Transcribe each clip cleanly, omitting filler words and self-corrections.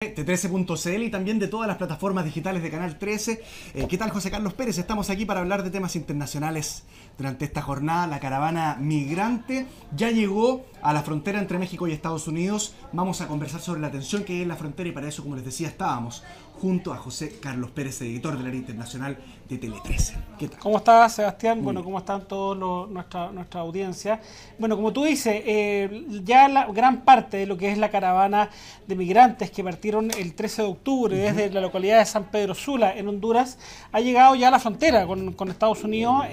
T13.cl y también de todas las plataformas digitales de Canal 13. ¿Qué tal, José Carlos Pérez? Estamos aquí para hablar de temas internacionales durante esta jornada. La caravana migrante ya llegó a la frontera entre México y Estados Unidos. Vamos a conversar sobre la tensión que hay en la frontera y para eso, como les decía, estábamos junto a José Carlos Pérez, editor del área internacional de Tele13. ¿Qué tal? ¿Cómo estás, Sebastián? Bueno, ¿cómo están todos nuestra audiencia? Bueno, como tú dices, ya la gran parte de lo que es la caravana de migrantes que partieron el 13 de octubre desde la localidad de San Pedro Sula, en Honduras, ha llegado ya a la frontera con Estados Unidos,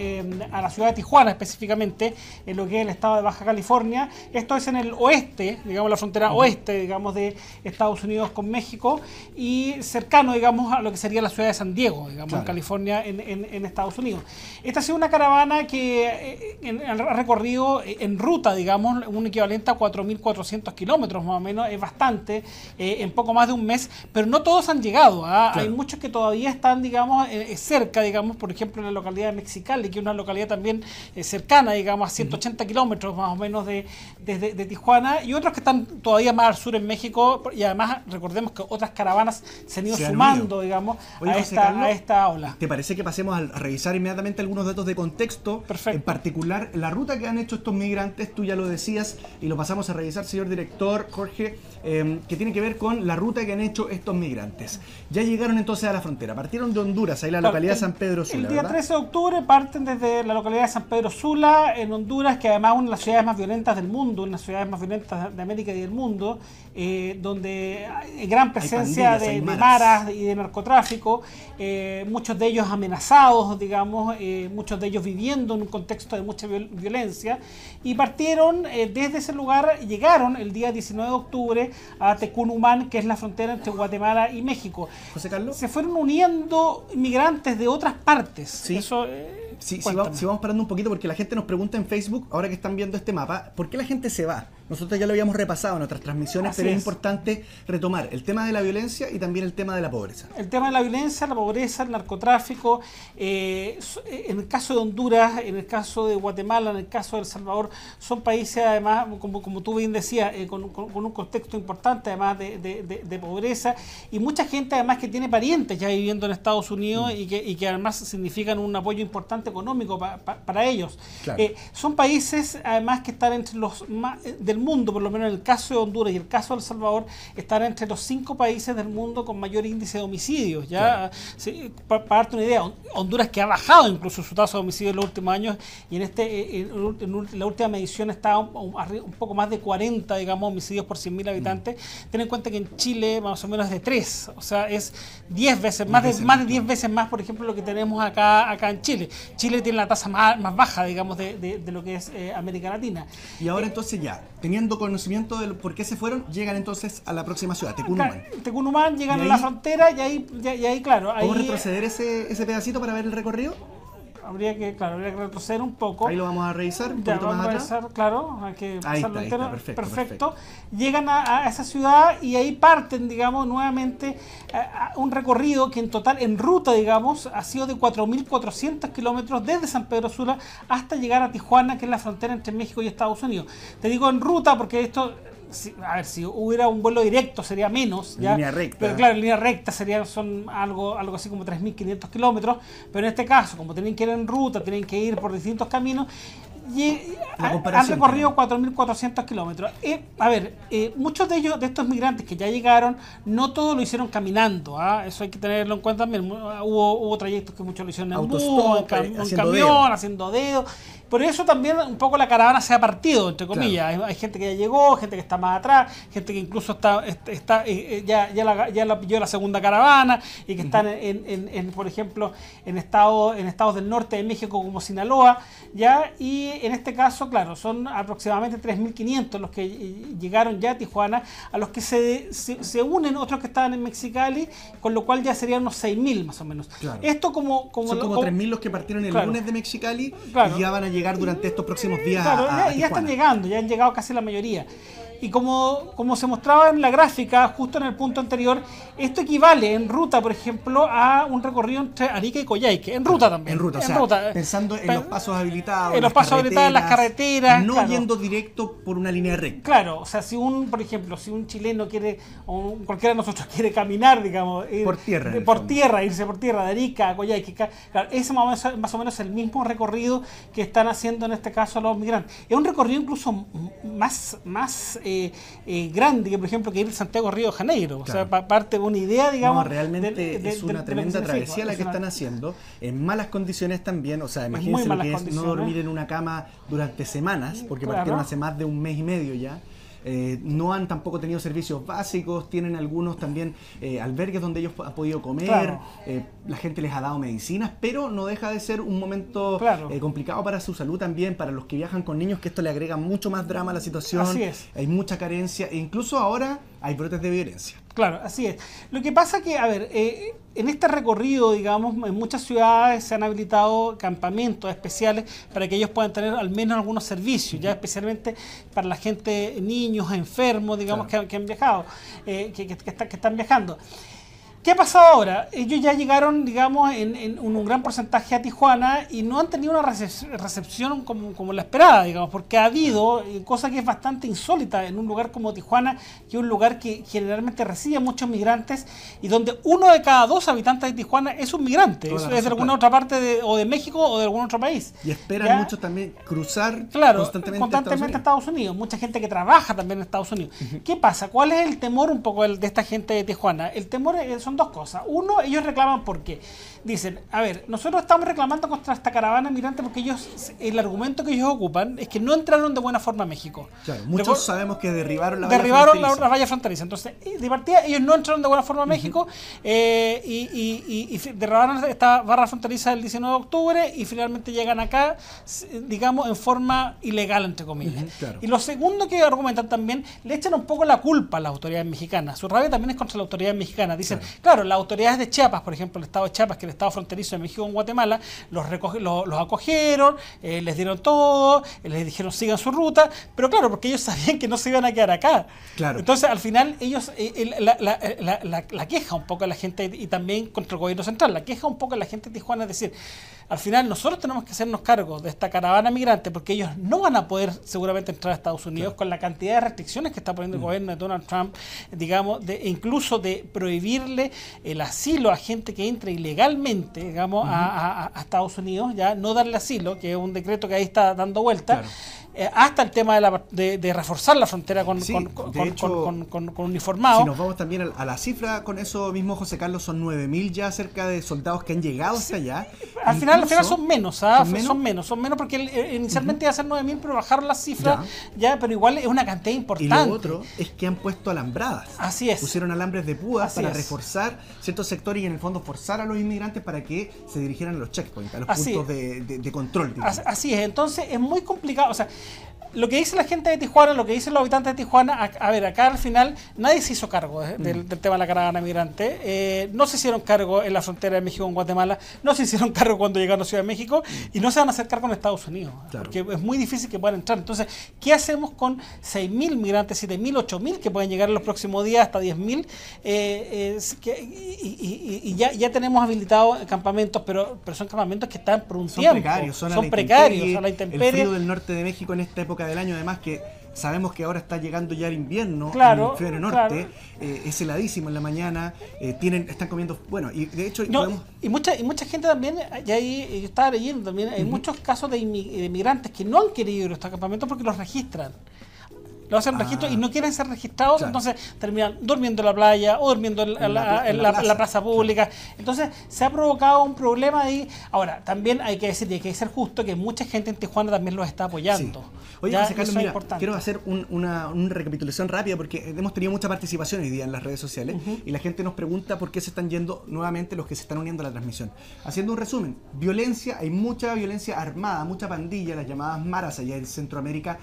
a la ciudad de Tijuana específicamente, en lo que es el estado de Baja California. Esto es en el oeste, digamos la frontera oeste, digamos, de Estados Unidos con México, y cercano, digamos, a lo que sería la ciudad de San Diego, digamos, claro, en California, en Estados Unidos. Esta ha sido una caravana que ha recorrido en ruta, digamos, un equivalente a 4.400 kilómetros más o menos, es bastante, en poco más de un mes, pero no todos han llegado. Claro. Hay muchos que todavía están, digamos, cerca, digamos, por ejemplo, en la localidad de Mexicali, que es una localidad también cercana, digamos, a 180 kilómetros más o menos de Tijuana, y otros que están todavía más al sur en México, y además recordemos que otras caravanas se han ido sumando, digamos, a esta ola. ¿Te parece que pasemos a revisar inmediatamente algunos datos de contexto? Perfecto. En particular, la ruta que han hecho estos migrantes, tú ya lo decías, y lo pasamos a revisar, señor director Jorge, que tiene que ver con la ruta que han hecho estos migrantes. Ya llegaron entonces a la frontera, partieron de Honduras, ahí la localidad de San Pedro Sula. El día ¿verdad? 13 de octubre parten desde la localidad de San Pedro Sula, en Honduras, que además es una de las ciudades más violentas del mundo, una de las ciudades más violentas de América y del mundo, donde hay gran presencia de maras y de narcotráfico, muchos de ellos amenazados, digamos, muchos de ellos viviendo en un contexto de mucha violencia, y partieron desde ese lugar, llegaron el día 19 de octubre a Tecunumán, que es la frontera entre Guatemala y México. José Carlos. Se fueron uniendo migrantes de otras partes. Sí. Eso, si vamos parando un poquito, porque la gente nos pregunta en Facebook, ahora que están viendo este mapa, ¿por qué la gente se va? Nosotros ya lo habíamos repasado en otras transmisiones, pero es importante retomar el tema de la violencia y también el tema de la pobreza. El tema de la violencia, la pobreza, el narcotráfico, en el caso de Honduras, en el caso de Guatemala, en el caso de El Salvador, son países además, como tú bien decías, con un contexto importante además de pobreza, y mucha gente además que tiene parientes ya viviendo en Estados Unidos y que además significan un apoyo importante económico para ellos. Claro. Son países además que están entre los más del mundo, por lo menos en el caso de Honduras y el caso de El Salvador, están entre los 5 países del mundo con mayor índice de homicidios. Ya, claro. Sí, para darte una idea, Honduras, que ha bajado incluso su tasa de homicidios en los últimos años, y en la última medición está un poco más de 40, digamos, homicidios por 100.000 habitantes. Ten en cuenta que en Chile más o menos es de 3, o sea, es 10 veces, más de 10 veces más, por ejemplo, lo que tenemos acá en Chile. Chile tiene la tasa más baja, digamos, de lo que es América Latina. Y ahora entonces ya, teniendo conocimiento de por qué se fueron, llegan entonces a la próxima ciudad, Tecunumán. Tecunumán, llegan a la frontera y ahí claro. ¿Podemos retroceder ese pedacito para ver el recorrido? Habría que retroceder un poco. Ahí lo vamos a revisar un poquito más atrás. Claro, hay que pasarlo entero. Perfecto. Llegan a esa ciudad y ahí parten, digamos, nuevamente a un recorrido que en total, en ruta, digamos, ha sido de 4.400 kilómetros desde San Pedro Sula hasta llegar a Tijuana, que es la frontera entre México y Estados Unidos. Te digo en ruta porque esto... si hubiera un vuelo directo sería menos, ¿ya? Línea recta. Pero claro, en línea recta son algo así como 3.500 kilómetros, pero en este caso, como tienen que ir en ruta, tienen que ir por distintos caminos, han recorrido 4.400 kilómetros. Muchos de estos migrantes que ya llegaron, no todos lo hicieron caminando, eso hay que tenerlo en cuenta también. Hubo trayectos que muchos lo hicieron en bus, en camión, haciendo dedo. Por eso también un poco la caravana se ha partido, entre comillas. Claro. Hay gente que ya llegó, gente que está más atrás, gente que incluso ya la pilló la segunda caravana y que están por ejemplo, en estados del norte de México como Sinaloa, ya. Y en este caso, claro, son aproximadamente 3.500 los que llegaron ya a Tijuana, a los que se unen otros que estaban en Mexicali, con lo cual ya serían unos 6.000 más o menos. Claro. Esto son como 3.000 los que partieron el lunes de Mexicali, claro, y ya van a llegar durante estos próximos días. Claro, ya están llegando, ya han llegado casi la mayoría. Y como se mostraba en la gráfica, justo en el punto anterior, esto equivale en ruta, por ejemplo, a un recorrido entre Arica y Coyhaique. En ruta también. En ruta, o sea, pensando en los pasos habilitados. En los pasos habilitados, en las carreteras. No yendo directo por una línea recta. Claro, o sea, por ejemplo, si un chileno quiere, o cualquiera de nosotros quiere caminar, digamos, por tierra, irse por tierra, de Arica a Coyhaique, claro, ese más o menos el mismo recorrido que están haciendo en este caso los migrantes. Es un recorrido incluso más grande que, por ejemplo, que ir de Santiago a Río de Janeiro. Claro. O sea, parte de una idea, digamos. No, realmente es una tremenda travesía la que están haciendo, en malas condiciones también. O sea, imagínense lo que es no dormir en una cama durante semanas, porque partieron hace más de un mes y medio ya. No han tampoco tenido servicios básicos, tienen algunos también albergues donde ellos han podido comer, claro. La gente les ha dado medicinas, pero no deja de ser un momento complicado para su salud también, para los que viajan con niños, que esto le agrega mucho más drama a la situación. Así es. Hay mucha carencia e incluso ahora hay brotes de violencia. Claro, así es. Lo que pasa que, a ver, en este recorrido, digamos, en muchas ciudades se han habilitado campamentos especiales para que ellos puedan tener al menos algunos servicios, ya especialmente para la gente, niños, enfermos, digamos, claro. que han viajado, que están viajando. ¿Qué ha pasado ahora? Ellos ya llegaron, digamos, en un gran porcentaje a Tijuana y no han tenido una recepción como la esperada, digamos, porque ha habido, cosa que es bastante insólita en un lugar como Tijuana, que es un lugar que generalmente recibe a muchos migrantes y donde 1 de cada 2 habitantes de Tijuana es un migrante, es de alguna otra parte o de México o de algún otro país. Y esperan mucho también cruzar constantemente a Estados Unidos. Mucha gente que trabaja también en Estados Unidos. ¿Qué pasa? ¿Cuál es el temor un poco de esta gente de Tijuana? El temor son dos cosas. Uno, ellos reclaman porque dicen, a ver, nosotros estamos reclamando contra esta caravana migrante porque el argumento que ellos ocupan es que no entraron de buena forma a México. Claro, muchos sabemos que derribaron la valla fronteriza. Entonces, de partida, ellos no entraron de buena forma a México y derribaron esta barra fronteriza el 19 de octubre y finalmente llegan acá, digamos, en forma ilegal, entre comillas. Claro. Y lo segundo que argumentan también, le echan un poco la culpa a las autoridades mexicanas. Su rabia también es contra las autoridades mexicanas. Dicen, claro, las autoridades de Chiapas, por ejemplo, el estado de Chiapas, que es el estado fronterizo de México con Guatemala, los acogieron, les dieron todo, les dijeron sigan su ruta, pero claro, porque ellos sabían que no se iban a quedar acá. Claro. Entonces, al final, ellos, la queja un poco a la gente, y también contra el gobierno central, la queja un poco a la gente de Tijuana es decir, al final nosotros tenemos que hacernos cargo de esta caravana migrante porque ellos no van a poder seguramente entrar a Estados Unidos con la cantidad de restricciones que está poniendo el gobierno de Donald Trump, digamos, incluso de prohibirle el asilo a gente que entre ilegalmente, digamos, a Estados Unidos, ya no darle asilo, que es un decreto que ahí está dando vuelta. Claro. Hasta el tema de reforzar la frontera con uniformados. Si nos vamos también a la cifra, con eso mismo, José Carlos, son 9.000 ya cerca de soldados que han llegado hasta allá. Al final son menos, son menos porque inicialmente iba a ser 9.000, pero bajaron las cifras, ya, pero igual es una cantidad importante. Y lo otro es que han puesto alambradas. Así es. Pusieron alambres de púas para reforzar ciertos sectores y en el fondo forzar a los inmigrantes para que se dirigieran a los checkpoints, a los puntos de control. Digamos. Así es, entonces es muy complicado, o sea, lo que dice la gente de Tijuana, lo que dicen los habitantes de Tijuana, a ver, acá al final nadie se hizo cargo del tema de la caravana migrante, no se hicieron cargo en la frontera de México con Guatemala, no se hicieron cargo cuando llegaron a Ciudad de México y no se van a hacer cargo en Estados Unidos, porque es muy difícil que puedan entrar. Entonces, ¿qué hacemos con 6.000 migrantes, 7.000, 8.000 que pueden llegar en los próximos días hasta 10.000? Y ya tenemos habilitados campamentos, pero son campamentos que están por un tiempo. Son precarios, a la intemperie. El frío del norte de México en esta época del año, además, que sabemos que ahora está llegando ya el invierno, en el hemisferio norte, es heladísimo en la mañana, están comiendo, bueno, y de hecho y mucha gente también, y ahí yo estaba leyendo también, hay muchos casos de inmigrantes que no han querido ir a estos campamentos porque los registran. Lo hacen registro y no quieren ser registrados, entonces terminan durmiendo en la playa o durmiendo en la plaza pública. Entonces se ha provocado un problema ahí. Ahora, también hay que decir, y hay que ser justo, que mucha gente en Tijuana también los está apoyando. Sí. Oye, José Carlos, mira, quiero hacer una recapitulación rápida porque hemos tenido mucha participación hoy día en las redes sociales y la gente nos pregunta por qué se están yendo nuevamente los que se están uniendo a la transmisión. Haciendo un resumen, violencia, hay mucha violencia armada, mucha pandilla, las llamadas maras allá en Centroamérica,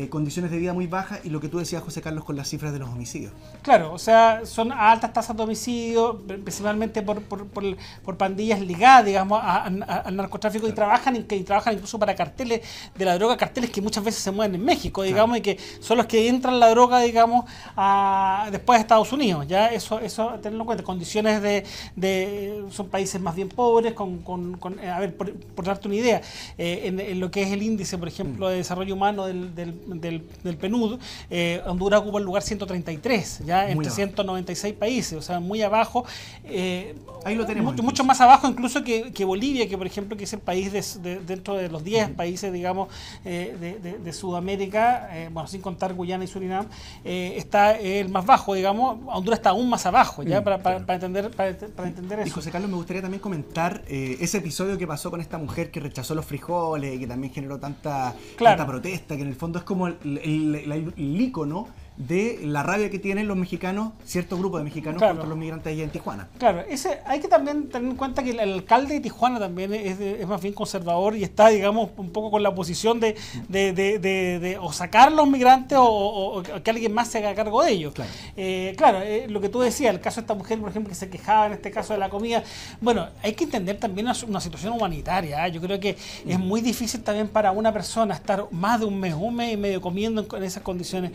condiciones de vida muy bajas baja, y lo que tú decías, José Carlos, con las cifras de los homicidios. Claro, o sea, son altas tasas de homicidio, principalmente por pandillas ligadas, digamos, al narcotráfico, y trabajan incluso para carteles de la droga, carteles que muchas veces se mueven en México, digamos, y que son los que entran la droga, digamos, después de Estados Unidos. Ya eso tenerlo en cuenta. Condiciones son países más bien pobres, a ver, por darte una idea, en lo que es el índice, por ejemplo, de desarrollo humano del PNUD, Honduras ocupa el lugar 133, ya entre 196 países, o sea, muy abajo. Ahí lo tenemos. Mucho más abajo incluso que Bolivia, que por ejemplo que es el país dentro de los 10 países, digamos, de Sudamérica, bueno, sin contar Guyana y Surinam, está el más bajo, digamos. Honduras está aún más abajo, ya para entender eso. Y José Carlos, me gustaría también comentar ese episodio que pasó con esta mujer que rechazó los frijoles y que también generó tanta protesta, que en el fondo es como el ícono de la rabia que tienen los mexicanos, cierto grupo de mexicanos, contra los migrantes allá en Tijuana. Claro, hay que también tener en cuenta que el alcalde de Tijuana también es más bien conservador y está, digamos, un poco con la posición de o sacar a los migrantes o que alguien más se haga cargo de ellos. Claro, lo que tú decías, el caso de esta mujer, por ejemplo, que se quejaba en este caso de la comida, bueno, hay que entender también una situación humanitaria, ¿eh? Yo creo que es muy difícil también para una persona estar más de un mes y medio comiendo en esas condiciones.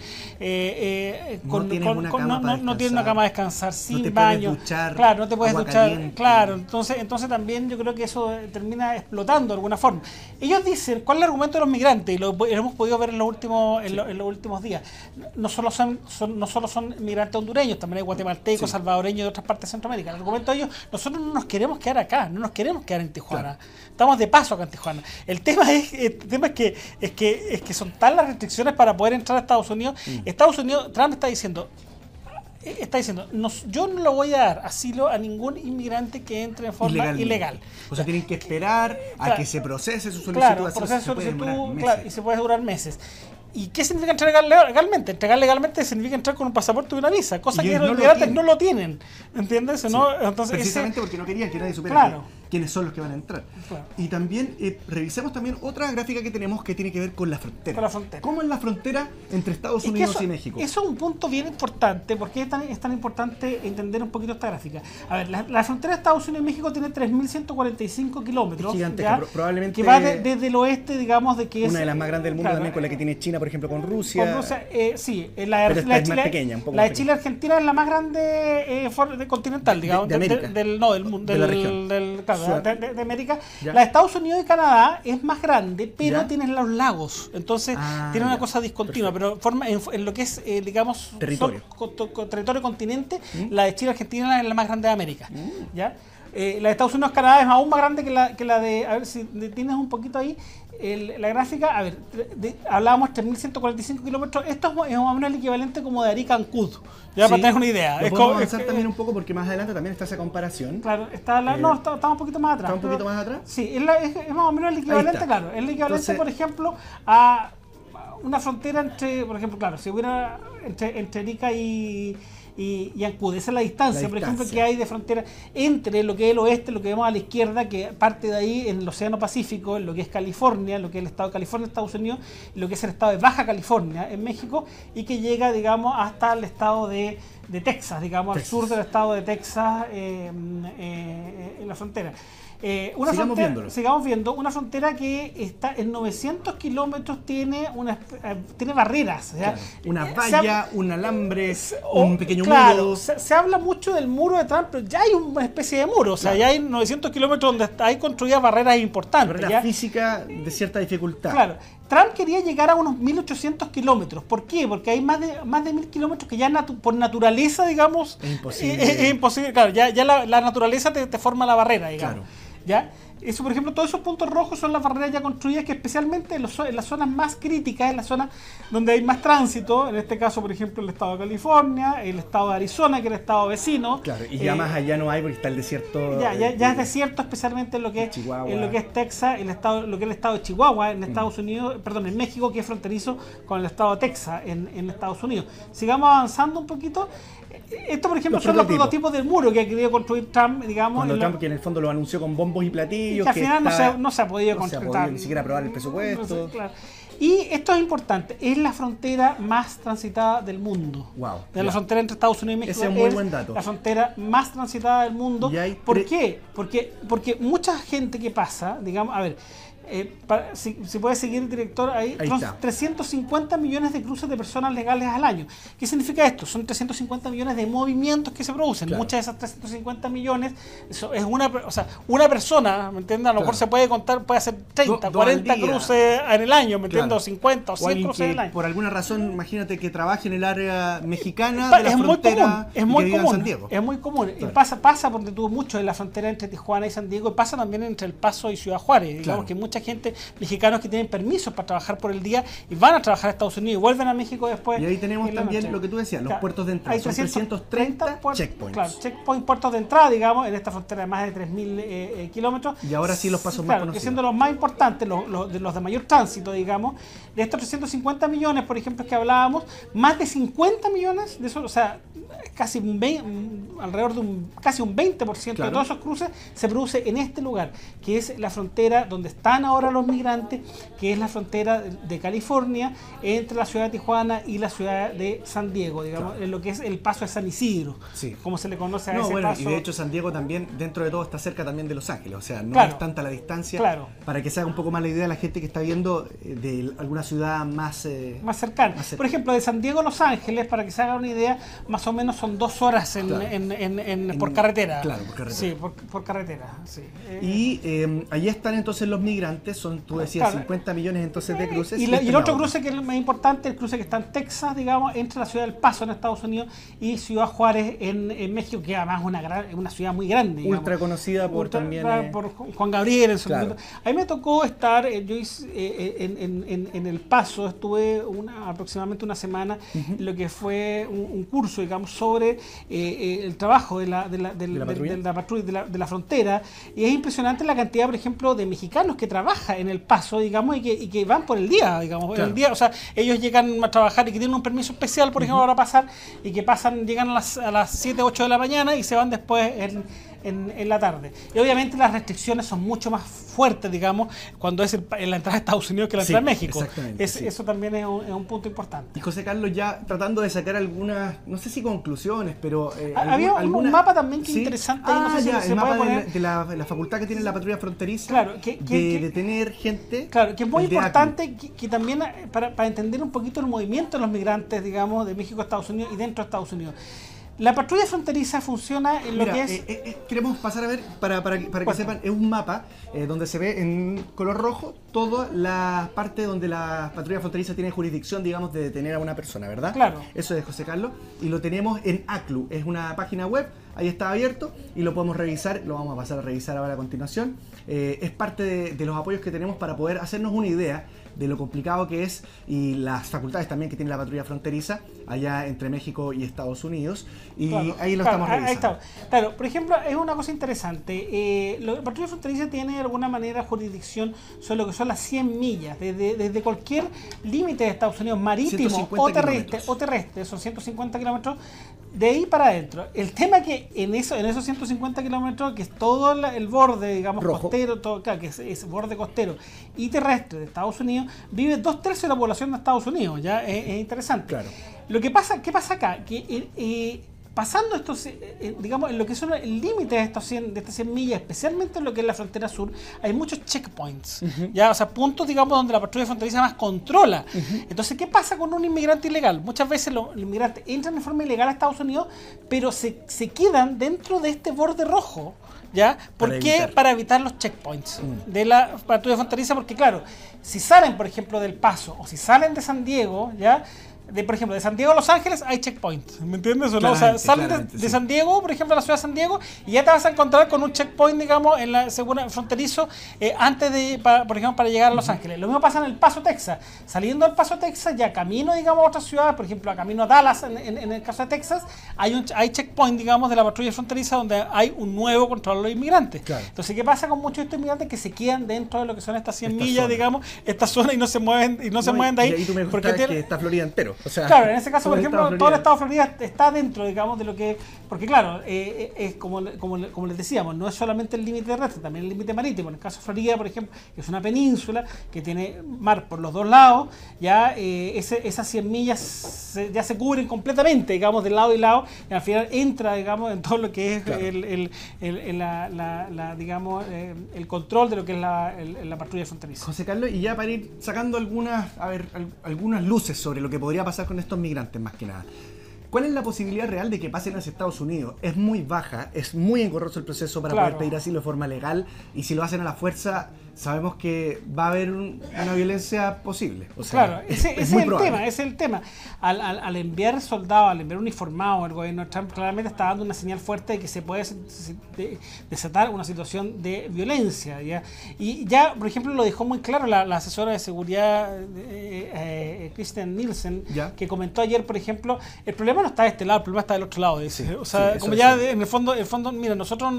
No tiene una cama para descansar, sin no baño, duchar, claro, no te puedes duchar, caliente. claro, entonces también yo creo que eso termina explotando de alguna forma. Ellos dicen, ¿cuál es el argumento de los migrantes? Y lo hemos podido ver en los últimos días. No solo son migrantes hondureños, también hay guatemaltecos, salvadoreños de otras partes de Centroamérica. El argumento de ellos, nosotros no nos queremos quedar acá, no nos queremos quedar en Tijuana. Estamos de paso acá en Tijuana. El tema es que son tan las restricciones para poder entrar a Estados Unidos. Trump está diciendo, yo no le voy a dar asilo a ningún inmigrante que entre en forma ilegal. O sea, tienen que esperar a que se procese su solicitud. Y se puede durar meses. ¿Y qué significa entregar legalmente? Entregar legalmente significa entrar con un pasaporte y una visa, cosa que los migrantes no lo tienen. ¿Entiendes? Sí. ¿No? Entonces, precisamente porque no querían que nadie supiera quiénes son los que van a entrar. Claro. Y también revisemos también otra gráfica que tenemos que tiene que ver con la frontera. ¿Cómo es la frontera entre Estados Unidos y México? Eso es un punto bien importante. ¿Por qué es tan importante entender un poquito esta gráfica? A ver, la frontera de Estados Unidos y México tiene 3.145 kilómetros. Gigantesca, probablemente. Que va desde el oeste, digamos, de que es... Una de las más grandes del mundo, también con la que tiene China, por ejemplo, con Rusia. Sí, la de Chile es más pequeña, un poco la de Chile y Argentina es la más grande continental, digamos, de América. del mundo, de la región. De América. Ya. La de Estados Unidos y Canadá es más grande, pero tiene los lagos, entonces tiene una cosa discontinua, pero forma en lo que es, digamos, territorio continente, la de Chile y Argentina es la más grande de América. ¿Ya? La de Estados Unidos y Canadá es aún más grande que la de, a ver si tienes un poquito ahí, la gráfica, a ver, hablábamos 3.145 kilómetros, esto es más o menos el equivalente como de Arica a Cancún, ya para tener una idea. Podemos avanzar también un poco porque más adelante también está esa comparación. Claro, está un poquito más atrás. ¿Está un poquito más atrás? Sí, es más o menos el equivalente, claro, es el equivalente, entonces, por ejemplo, a una frontera entre, por ejemplo, claro, si hubiera entre Arica y Ancud, esa es la distancia, por ejemplo, que hay de frontera entre lo que es el oeste, lo que vemos a la izquierda, que parte de ahí en el Océano Pacífico, en lo que es California, lo que es el estado de California, Estados Unidos, y lo que es el estado de Baja California, en México, y que llega, digamos, hasta el estado de Texas, digamos, al sur del estado de Texas, en la frontera. Sigamos viendo una frontera que está en 900 kilómetros, tiene barreras, o sea, una valla, un alambre, un pequeño muro. Se habla mucho del muro de Trump, pero ya hay una especie de muro, o sea, ya hay 900 kilómetros donde hay construidas barreras importantes. Barreras físicas de cierta dificultad. Claro. Trump quería llegar a unos 1.800 kilómetros. ¿Por qué? Porque hay más de 1.000 kilómetros que ya por naturaleza, digamos, es imposible. Es imposible. Claro, ya la naturaleza te forma la barrera, digamos. Claro. ¿Ya? Eso, por ejemplo, todos esos puntos rojos son las barreras ya construidas, que especialmente en las zonas más críticas, en las zonas donde hay más tránsito, en este caso, por ejemplo, el estado de California, el estado de Arizona, que es el estado vecino. Claro, y ya más allá no hay porque está el desierto. Ya es desierto, especialmente en lo que es Texas, lo que es el estado de Chihuahua, en Estados Unidos, perdón, en México, que es fronterizo con el estado de Texas, en Estados Unidos. Sigamos avanzando un poquito. Esto, por ejemplo, son los prototipos del muro que ha querido construir Trump, digamos. Trump, que en el fondo lo anunció con bombos y platillos. Y que al final no se ha podido concretar. Ni siquiera aprobar el presupuesto. Claro. Y esto es importante, es la frontera más transitada del mundo. Wow. La frontera entre Estados Unidos y México Ese es un muy buen dato. La frontera más transitada del mundo. ¿Por qué? Porque mucha gente que pasa, digamos, a ver, si puede seguir el director, ahí son 350 millones de cruces de personas legales al año. ¿Qué significa esto? Son 350 millones de movimientos que se producen. Claro. Muchas de esas 350 millones eso es una persona, ¿me entiendes? A lo mejor se puede contar, puede hacer 30, 40 cruces en el año, ¿me entiendes? O 50 o 100 cruces en el año. Por alguna razón, imagínate que trabaje en el área mexicana de la frontera. Es muy común. San Diego. Es muy común. Claro. Pasa porque tuvo mucho en la frontera entre Tijuana y San Diego, y pasa también entre El Paso y Ciudad Juárez. Digamos que mucha gente, mexicanos que tienen permisos para trabajar por el día y van a trabajar a Estados Unidos y vuelven a México después. Y ahí tenemos también lo que tú decías, los puertos de entrada. Hay 330 checkpoints. Claro, checkpoints, puertos de entrada, digamos, en esta frontera de más de 3.000 kilómetros. Y ahora sí los pasos más conocidos. Que siendo los más importantes, los de mayor tránsito, digamos, de estos 350 millones, por ejemplo, que hablábamos, más de 50 millones de esos, o sea, casi alrededor de casi un 20% de todos esos cruces se produce en este lugar, que es la frontera donde están ahora los migrantes, que es la frontera de California entre la ciudad de Tijuana y la ciudad de San Diego, digamos, en lo que es el Paso de San Isidro, como se le conoce a ese paso. Y de hecho San Diego también, dentro de todo, está cerca también de Los Ángeles, o sea, no es tanta la distancia, para que se haga un poco más la idea de la gente que está viendo de alguna ciudad más cercana. Por ejemplo, de San Diego a Los Ángeles, para que se haga una idea, más o menos son 2 horas por carretera. Claro, por carretera. Sí, por carretera. Sí. Y allí están entonces los migrantes, tú decías 50 millones entonces de cruces. Y el otro cruce que es el más importante, el cruce que está en Texas, digamos, entre la ciudad del Paso en Estados Unidos y Ciudad Juárez en México, que además es una ciudad muy grande. Ultra conocida por Juan Gabriel. A mí me tocó estar, yo hice, en El Paso, estuve aproximadamente una semana en lo que fue un curso, digamos, sobre el trabajo de la patrulla de la frontera, y es impresionante la cantidad, por ejemplo, de mexicanos que trabajan en El Paso, digamos, y que van por el día, digamos, el día, o sea, ellos llegan a trabajar y que tienen un permiso especial, por ejemplo, para pasar, y que llegan a las 7, 8 de la mañana y se van después en la tarde. Y obviamente las restricciones son mucho más fuertes, digamos, cuando es en la entrada de Estados Unidos que la entrada de México. Exactamente. Eso también es un punto importante. Y José Carlos, ya tratando de sacar algunas, no sé si conclusiones, pero... había un mapa también que interesante. No sé si el mapa de la facultad que tiene la patrulla fronteriza, claro, de detener gente. Claro, que es muy importante que también para entender un poquito el movimiento de los migrantes, digamos, de México a Estados Unidos y dentro de Estados Unidos. La patrulla fronteriza funciona en lo que es... queremos pasar a ver, para que sepan, es un mapa donde se ve en color rojo toda la parte donde la patrulla fronteriza tiene jurisdicción, digamos, de detener a una persona, ¿verdad? Claro. Eso es José Carlos. Y lo tenemos en ACLU, es una página web, ahí está abierto y lo podemos revisar, lo vamos a pasar a revisar ahora a continuación. Es parte de los apoyos que tenemos para poder hacernos una idea de lo complicado que es, y las facultades también que tiene la patrulla fronteriza allá entre México y Estados Unidos, y ahí lo estamos revisando. Ahí está. Claro, por ejemplo, es una cosa interesante, la patrulla fronteriza tiene de alguna manera jurisdicción sobre lo que son las 100 millas, desde cualquier límite de Estados Unidos, marítimo o terrestre, son 150 kilómetros, de ahí para adentro. El tema que en esos 150 kilómetros, que es todo el borde, digamos, rojo, costero, todo, claro, que es borde costero y terrestre de Estados Unidos, vive 2/3 de la población de Estados Unidos. Ya es interesante. Claro. ¿Qué pasa acá? Que pasando estos, digamos, en lo que son el límite de estas 100 millas, especialmente en lo que es la frontera sur, hay muchos checkpoints, ya, o sea, puntos, digamos, donde la patrulla fronteriza más controla. Entonces, ¿qué pasa con un inmigrante ilegal? Muchas veces los inmigrantes entran de forma ilegal a Estados Unidos, pero se quedan dentro de este borde rojo, ¿ya? ¿Por qué? Para evitar los checkpoints de la patrulla fronteriza, porque claro, si salen, por ejemplo, del Paso, o si salen de San Diego, ¿ya? Por ejemplo, de San Diego a Los Ángeles hay checkpoints, ¿me entiendes? O sea, salen de San Diego, por ejemplo, a la ciudad de San Diego, y ya te vas a encontrar con un checkpoint, digamos, en la segunda fronterizo, antes de, por ejemplo, para llegar a Los Ángeles. Lo mismo pasa en El Paso, Texas. Saliendo del Paso, Texas, ya camino, digamos, a otras ciudades, por ejemplo, a camino a Dallas, en el caso de Texas, hay checkpoint, digamos, de la patrulla fronteriza donde hay un nuevo control de los inmigrantes. Claro. Entonces, ¿qué pasa con muchos de estos inmigrantes que se quedan dentro de lo que son estas 100 millas, digamos, esta zona, y no se mueven de ahí? Y ahí tú me contabas que está Florida entero. entero. O sea, claro, en ese caso, por ejemplo, todo el estado de Florida está dentro, digamos, de lo que... Porque claro, es como les decíamos, no es solamente el límite terrestre, también el límite marítimo. En el caso de Florida, por ejemplo, que es una península que tiene mar por los dos lados, ya esas 100 millas ya se cubren completamente, digamos, de lado y lado, y al final entra, digamos, en todo lo que es claro. Digamos, el control de lo que es la patrulla fronteriza. José Carlos, y ya para ir sacando algunas luces sobre lo que podría pasar con estos migrantes, más que nada. ¿Cuál es la posibilidad real de que pasen hacia Estados Unidos? Es muy baja, es muy engorroso el proceso para poder pedir asilo de forma legal, y si lo hacen a la fuerza, sabemos que va a haber una violencia posible. O sea, claro, ese es el tema. Al enviar soldados, al enviar uniformados, el gobierno de Trump claramente está dando una señal fuerte de que se puede desatar una situación de violencia, ¿ya? Y ya, por ejemplo, lo dejó muy claro la asesora de seguridad Kristen Nielsen, que comentó ayer, por ejemplo, el problema no está de este lado, el problema está del otro lado. Dice. Sí, o sea, como ya en el fondo, mira, nosotros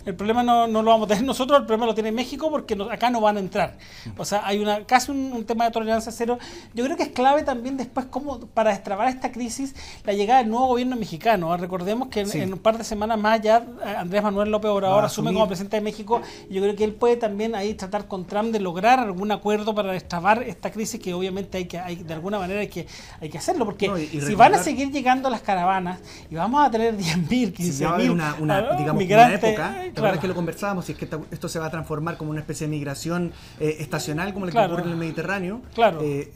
el problema no lo vamos a tener nosotros, el problema lo tiene México porque acá no van a entrar. O sea, hay casi un tema de tolerancia cero. Yo creo que es clave también después como para destrabar esta crisis la llegada del nuevo gobierno mexicano. Recordemos que en un par de semanas más ya Andrés Manuel López Obrador asume como presidente de México, y yo creo que él puede también ahí tratar con Trump de lograr algún acuerdo para destrabar esta crisis, que obviamente de alguna manera hay que hacerlo, porque si van a seguir llegando las caravanas y vamos a tener 10.000, 15.000 migrantes, una época, la verdad es que lo conversábamos, si es que esto se va a transformar como una especie de migración estacional como la que ocurre en el Mediterráneo.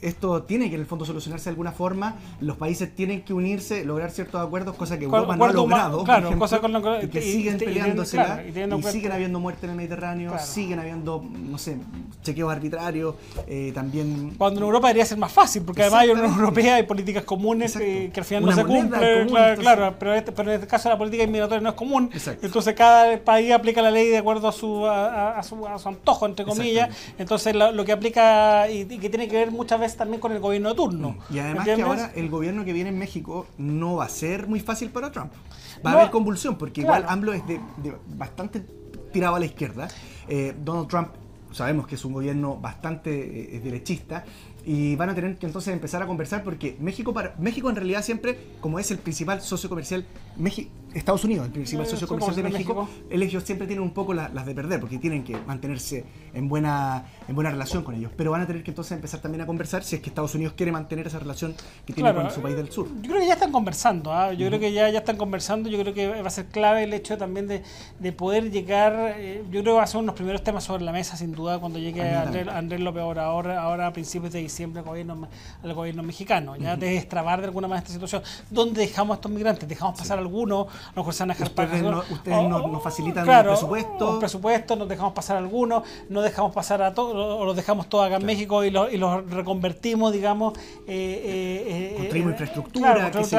Esto tiene que en el fondo solucionarse de alguna forma, los países tienen que unirse, lograr ciertos acuerdos, cosa que Europa no ha logrado, y que siguen peleándosela, y siguen habiendo muertes en el Mediterráneo, siguen habiendo, no sé, chequeos arbitrarios, también... Cuando en Europa debería ser más fácil, porque además hay una Unión Europea, hay políticas comunes que al final no se cumplen, pero en este caso la política inmigratoria no es común, entonces cada país aplica la ley de acuerdo a su antojo, entre comillas, entonces lo que aplica y que tiene que ver muchas veces también con el gobierno de turno. Y además que ahora el gobierno que viene en México no va a ser muy fácil para Trump. Va a haber convulsión, porque igual AMLO es de bastante tirado a la izquierda. Donald Trump sabemos que es un gobierno bastante derechista, y van a tener que entonces empezar a conversar, porque México en realidad siempre, como es el principal socio comercial, Estados Unidos, el principal socio comercial de México, ellos siempre tienen un poco las de perder, porque tienen que mantenerse en buena relación con ellos, pero van a tener que entonces empezar también a conversar si es que Estados Unidos quiere mantener esa relación que tiene con su país del sur. Yo creo que ya están conversando, yo creo que ya están conversando, yo creo que va a ser clave el hecho también de poder llegar, yo creo que va a ser uno de los primeros temas sobre la mesa, sin duda, cuando llegue Andrés López Obrador ahora a principios de diciembre al gobierno mexicano, ya de destrabar de alguna manera esta situación. ¿Dónde dejamos a estos migrantes? ¿Dejamos pasar algunos? A lo mejor se van a dejar ustedes nos facilitan un presupuesto, nos dejamos pasar algunos, no dejamos pasar a todos, o los dejamos todos acá en México y los reconvertimos, digamos. Construimos infraestructura, qué sé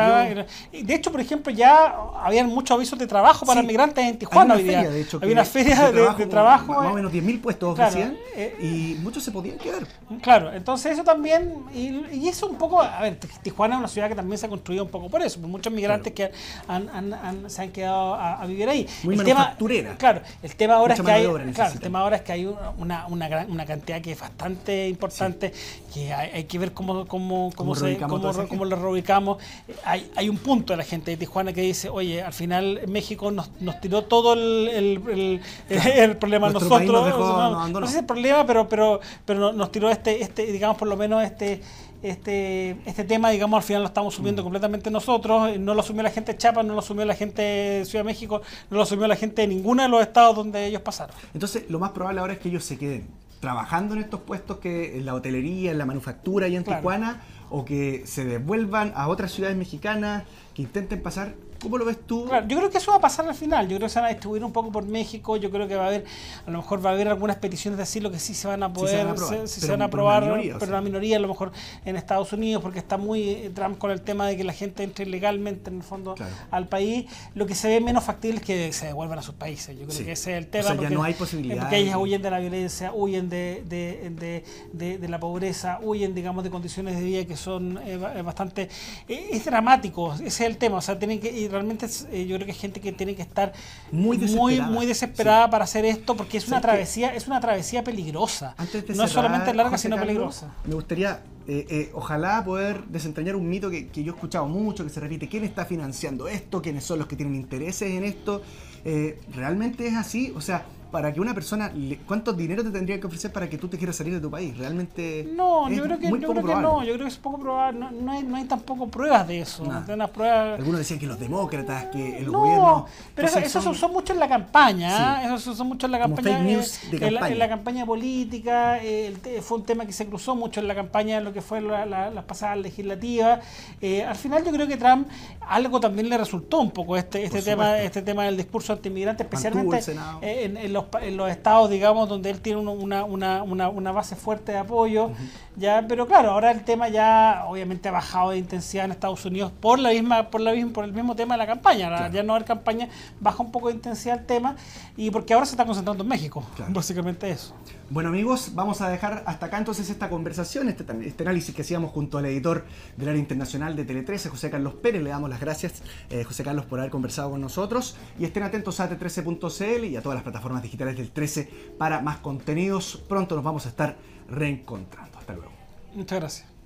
yo. De hecho, por ejemplo, ya habían muchos avisos de trabajo para migrantes en Tijuana hoy día. Había una feria de trabajo. Más o menos 10.000 puestos ofrecían, y muchos se podían quedar. Claro, entonces eso también, y eso un poco, a ver, Tijuana es una ciudad que también se ha construido un poco por eso, por muchos migrantes que se han quedado a vivir ahí. Muy manufacturera. El tema ahora es que hay una cantidad que es bastante importante, que hay que ver cómo lo reubicamos. Hay un punto de la gente de Tijuana que dice, oye, al final México nos tiró todo el problema a nosotros. No sé si es el problema, pero nos tiró digamos, por lo menos este tema, digamos, al final lo estamos asumiendo completamente nosotros. No lo asumió la gente de Chiapas, no lo asumió la gente de Ciudad de México, no lo asumió la gente de ninguno de los estados donde ellos pasaron. Entonces, lo más probable ahora es que ellos se queden trabajando en estos puestos, que en la hotelería, en la manufactura y en Tijuana, o que se devuelvan a otras ciudades mexicanas, que intenten pasar. ¿Cómo lo ves tú? Claro, yo creo que eso va a pasar al final. Yo creo que se van a distribuir un poco por México. Yo creo que a lo mejor va a haber algunas peticiones de asilo que sí se van a poder, se van a aprobar, pero la minoría a lo mejor en Estados Unidos, porque está muy Trump con el tema de que la gente entre legalmente en el fondo al país. Lo que se ve menos factible es que se devuelvan a sus países. Yo creo que ese es el tema. O sea, porque, ya no hay posibilidad. Porque ellas huyen de la violencia, huyen de la pobreza, huyen, digamos, de condiciones de vida que son bastante... es dramático, ese es el tema. O sea, tienen que realmente yo creo que es gente que tiene que estar muy desesperada para hacer esto, porque es una travesía peligrosa. No es solamente larga, sino peligrosa. Me gustaría, ojalá poder desentrañar un mito que yo he escuchado mucho, que se repite: ¿quién está financiando esto? ¿Quiénes son los que tienen intereses en esto? ¿Realmente es así? O sea, para que una persona, ¿cuánto dinero te tendría que ofrecer para que tú te quieras salir de tu país? Realmente no, yo creo que es poco probable. No hay tampoco pruebas de eso. Algunos decían que los demócratas, que el gobierno. Pero eso se usó mucho en la campaña. Sí. Eso se usó mucho en la Como campaña. Fake news de campaña. En la campaña política. Fue un tema que se cruzó mucho en la campaña, en lo que fue las pasadas legislativas. Al final yo creo que Trump algo también le resultó un poco este tema del discurso antimigrante, especialmente en los estados, digamos, donde él tiene una base fuerte de apoyo. Ya, pero claro, ahora el tema ya obviamente ha bajado de intensidad en Estados Unidos por el mismo tema de la campaña. Claro. Ya no haber campaña, baja un poco de intensidad el tema, y porque ahora se está concentrando en México. Claro. Básicamente eso. Bueno, amigos, vamos a dejar hasta acá entonces esta conversación, este análisis que hacíamos junto al editor del área internacional de Tele 13, José Carlos Pérez. Le damos las gracias, José Carlos, por haber conversado con nosotros, y estén atentos a t13.cl y a todas las plataformas digitales del 13 para más contenidos. Pronto nos vamos a estar reencontrando. Hasta luego. Muchas gracias.